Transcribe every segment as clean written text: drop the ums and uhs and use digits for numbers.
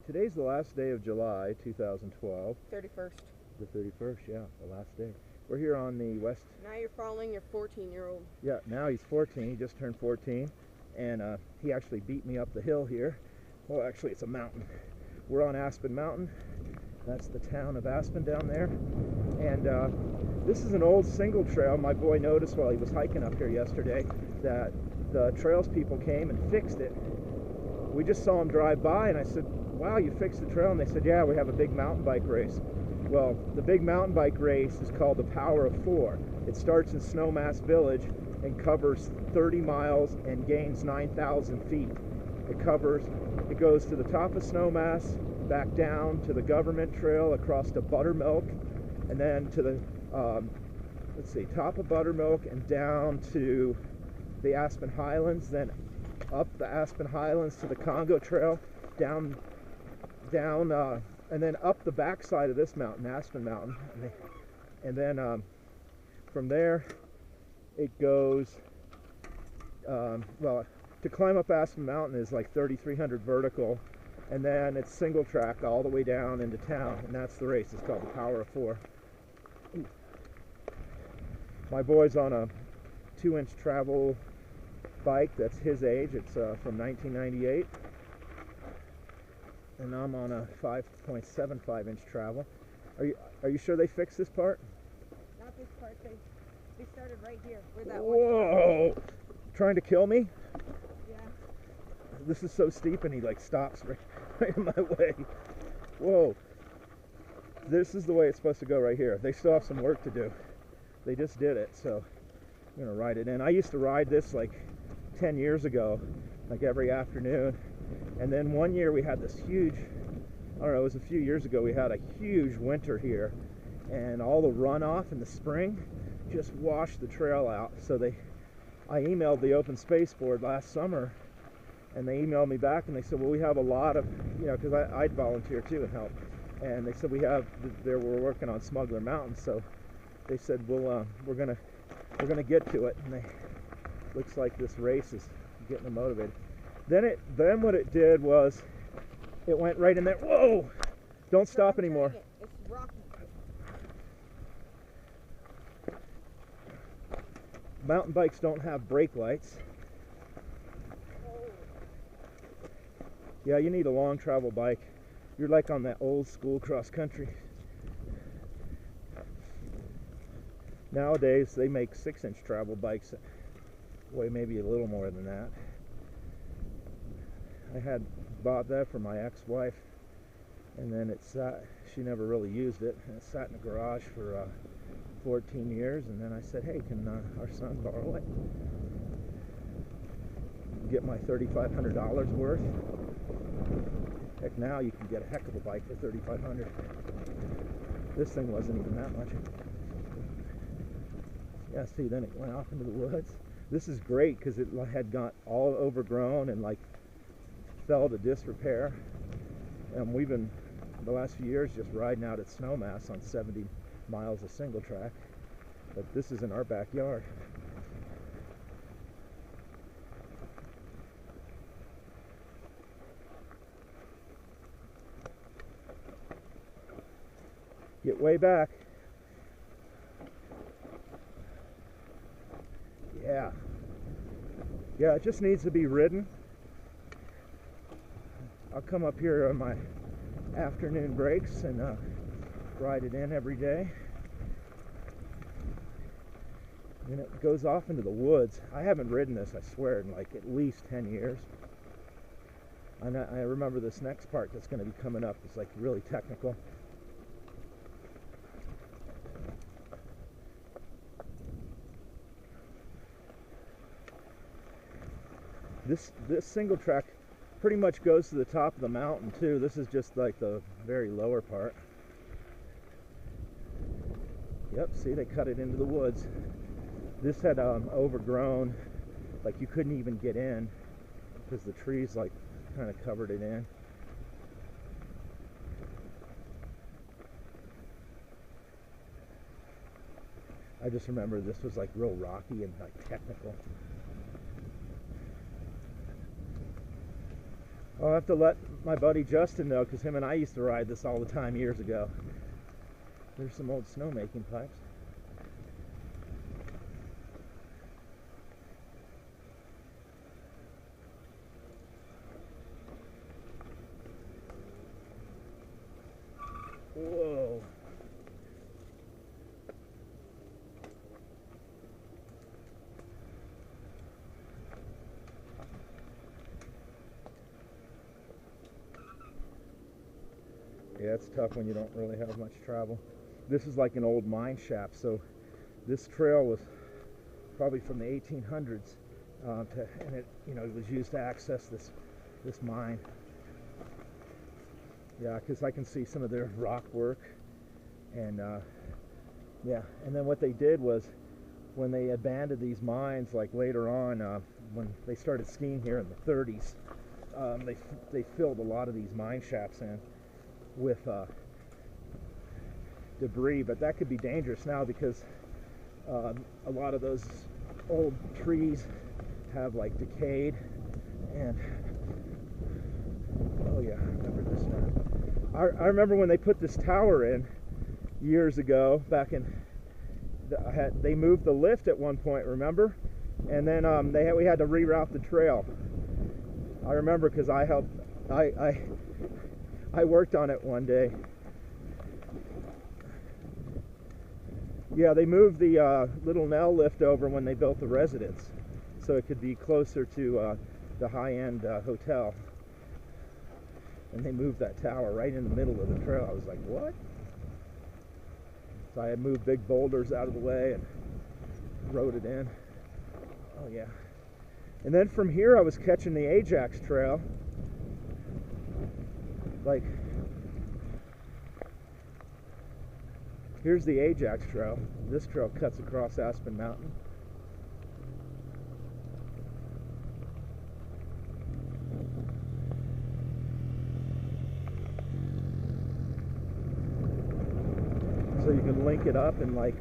Today's the last day of July 2012. 31st. The 31st, yeah, the last day. We're here on the west. Now you're following your 14-year-old. Yeah, now he's 14. He just turned 14. And he actually beat me up the hill here. Well, actually, it's a mountain. We're on Aspen Mountain. That's the town of Aspen down there. And this is an old single trail. My boy noticed while he was hiking up here yesterday that the trails people came and fixed it. We just saw him drive by, and I said, wow, you fixed the trail? And they said, yeah, we have a big mountain bike race. Well, the big mountain bike race is called the Power of Four. It starts in Snowmass Village and covers 30 miles and gains 9,000 feet. It goes to the top of Snowmass, back down to the government trail, across to Buttermilk, and then to the, top of Buttermilk and down to the Aspen Highlands, then up the Aspen Highlands to the Congo Trail, down, and then up the backside of this mountain, Aspen Mountain, and then from there it goes, well, to climb up Aspen Mountain is like 3,300 vertical, and then it's single track all the way down into town, and that's the race. It's called the Power of Four. Ooh. My boy's on a 2-inch travel bike that's his age. It's from 1998, and I'm on a 5.75-inch travel. Are you sure they fixed this part? Not this part. They started right here. Where that Whoa! One. Trying to kill me? Yeah. This is so steep, and he like stops right in my way. Whoa! This is the way it's supposed to go right here. They still have some work to do. They just did it, so I'm gonna ride it in. I used to ride this like 10 years ago, like every afternoon, and then one year we had this huge, I don't know, it was a few years ago, we had a huge winter here, and all the runoff in the spring just washed the trail out. So I emailed the Open Space Board last summer, and they emailed me back and they said, well, we have a lot of, because I'd volunteer too and help, and they said we're working on Smuggler Mountain, so they said, well, we're gonna get to it, and looks like this race is getting them motivated. Then what it did was it went right in there. Whoa! Don't stop anymore. It's rocky. Mountain bikes don't have brake lights. Yeah, you need a long travel bike. You're like on that old school cross country. Nowadays they make 6-inch travel bikes that weigh maybe a little more than that. I had bought that for my ex-wife, and then she never really used it, and it sat in the garage for 14 years, and then I said, hey, can our son borrow it? Get my $3,500 worth. Heck, now you can get a heck of a bike for $3,500. This thing wasn't even that much. Yeah, see, then it went off into the woods. This is great because it had got all overgrown and like fell to disrepair. And we've been, the last few years, just riding out at Snowmass on 70 miles of single track. But this is in our backyard. Get way back. Yeah, it just needs to be ridden. I'll come up here on my afternoon breaks and ride it in every day. And it goes off into the woods. I haven't ridden this, I swear, in like at least 10 years. And I remember this next part that's going to be coming up is like really technical. This single track pretty much goes to the top of the mountain too. This is just like the very lower part. Yep, see, they cut it into the woods. This had overgrown, like you couldn't even get in because the trees like kind of covered it in. I just remember this was like real rocky and like technical. Oh, have to let my buddy Justin know, because him and I used to ride this all the time years ago. There's some old snowmaking pipes. Whoa. Yeah, it's tough when you don't really have much travel. This is like an old mine shaft, so this trail was probably from the 1800s, and it, it was used to access this mine. Yeah, because I can see some of their rock work, and yeah. And then what they did was, when they abandoned these mines, like later on, when they started skiing here in the 30s, they filled a lot of these mine shafts in with debris, but that could be dangerous now because a lot of those old trees have like decayed, and oh yeah, I remember this time. I remember when they put this tower in years ago, back in they moved the lift at one point, remember? And then we had to reroute the trail. I remember because I helped. I worked on it one day. Yeah, they moved the Little Nell lift over when they built the residence, so it could be closer to the high-end hotel. And they moved that tower right in the middle of the trail. I was like, what? So I had moved big boulders out of the way and rode it in. Oh yeah. And then from here I was catching the Ajax Trail. Like, here's the Ajax Trail. This trail cuts across Aspen Mountain. So you can link it up and like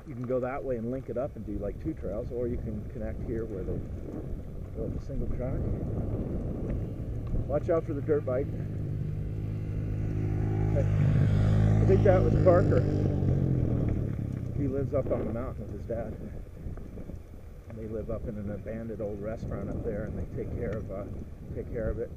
you can go that way and link it up and do like two trails, or you can connect here where they go with a single track. Watch out for the dirt bike. I think that was Parker. He lives up on the mountain with his dad. They live up in an abandoned old restaurant up there, and they take care of it.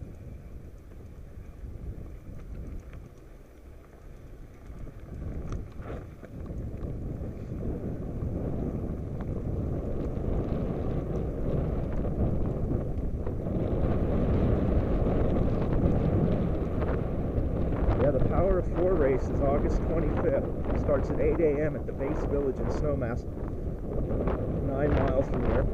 The Power of 4 race is August 25th. It starts at 8 a.m. at the base village in Snowmass, 9 miles from here.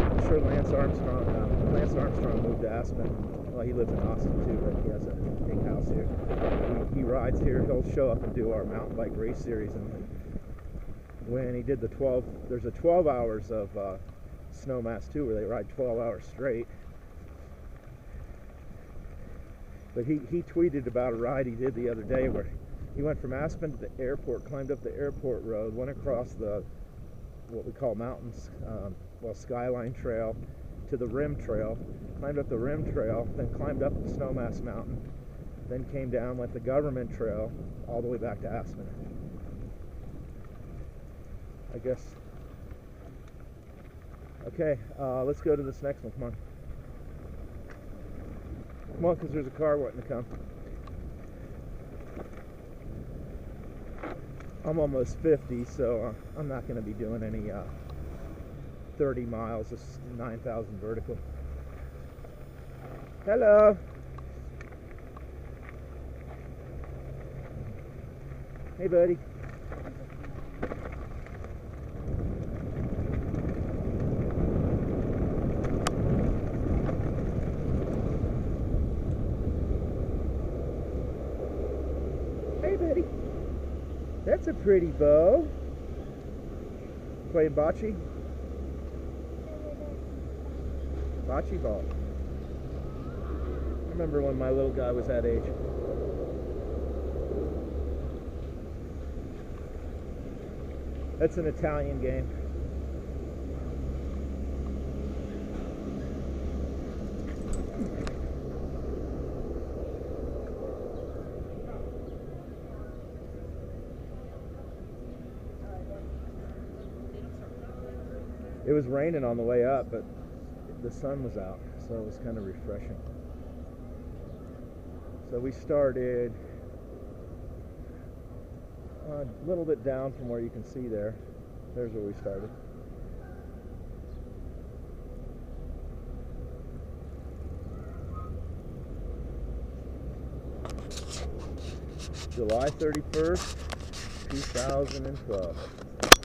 I'm sure Lance Armstrong moved to Aspen. Well, he lives in Austin too, but he has a big house here. He rides here. He'll show up and do our mountain bike race series. And when he did the 12, there's a 12 hours of Snowmass too, where they ride 12 hours straight. But he tweeted about a ride he did the other day where he went from Aspen to the airport, climbed up the airport road, went across the, what we call mountains, Skyline Trail, to the Rim Trail, climbed up the Rim Trail, then climbed up the Snowmass Mountain, then came down, went the Government Trail, all the way back to Aspen. I guess. Okay, let's go to this next one, come on. Come on, because there's a car waiting to come. I'm almost 50, so I'm not going to be doing any 30 miles of 9,000 vertical. Hello. Hey, buddy. Hey, buddy. That's a pretty bow. Playing bocce? Bocce ball. I remember when my little guy was that age. That's an Italian game. It was raining on the way up, but the sun was out, so it was kind of refreshing. So we started a little bit down from where you can see there. There's where we started. July 31st, 2012.